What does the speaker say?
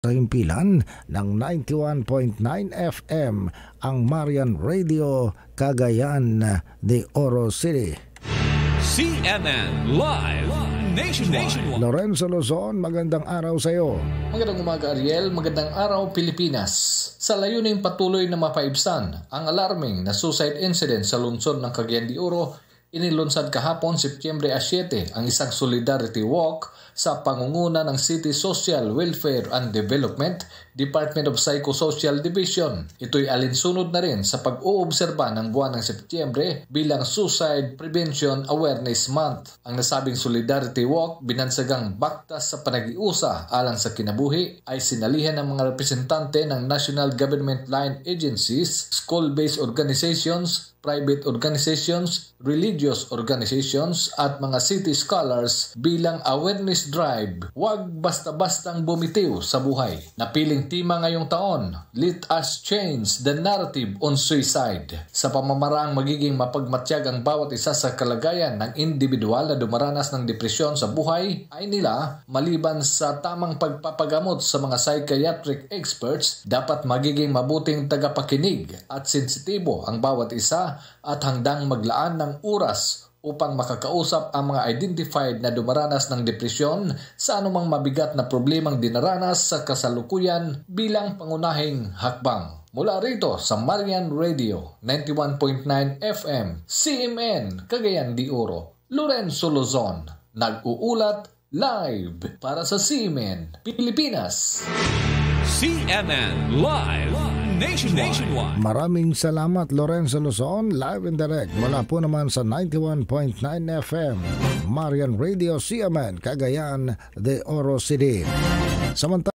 Sa himpilan ng 91.9 FM ang Marian Radio Cagayan de Oro City. CNN Live Nationwide. Lorenzo Luzon, magandang araw sa iyo. Magandang umaga Ariel, magandang araw Pilipinas. Sa layuning patuloy na mapaibsan ang alarming na suicide incident sa lungsod ng Cagayan de Oro, inilunsad kahapon Setyembre 7 ang isang solidarity walk sa pangunguna ng City Social Welfare and Development Department of Psychosocial Division. Ito'y alinsunod na rin sa pag-uobserba ng buwan ng Setyembre bilang Suicide Prevention Awareness Month. Ang nasabing solidarity walk, binansagang baktas sa panag-iusa alang sa kinabuhi, ay sinalihan ng mga representante ng National Government Line Agencies, school-based organizations, private organizations, religious organizations at mga city scholars bilang awareness drive. Huwag basta-bastang bumitiw sa buhay. Napiling tema ngayong taon, Let Us Change the Narrative on Suicide. Sa pamamaraang magiging mapagmatyag ang bawat isa sa kalagayan ng individual na dumaranas ng depresyon sa buhay, ay nila, maliban sa tamang pagpapagamot sa mga psychiatric experts, dapat magiging mabuting tagapakinig at sensitibo ang bawat isa at handang maglaan ng oras upang makakausap ang mga identified na dumaranas ng depresyon sa anumang mabigat na problemang dinaranas sa kasalukuyan bilang pangunahing hakbang. Mula rito sa Marian Radio 91.9 FM, CMN Cagayan de Oro, Lorenzo Luzon, nag-uulat live para sa CMN Pilipinas. CNN Live Nationwide. Maraming salamat Lorenzo Luzon, live and direct mula po naman sa 91.9 FM Marian Radio CMN Cagayan de Oro City. Samantala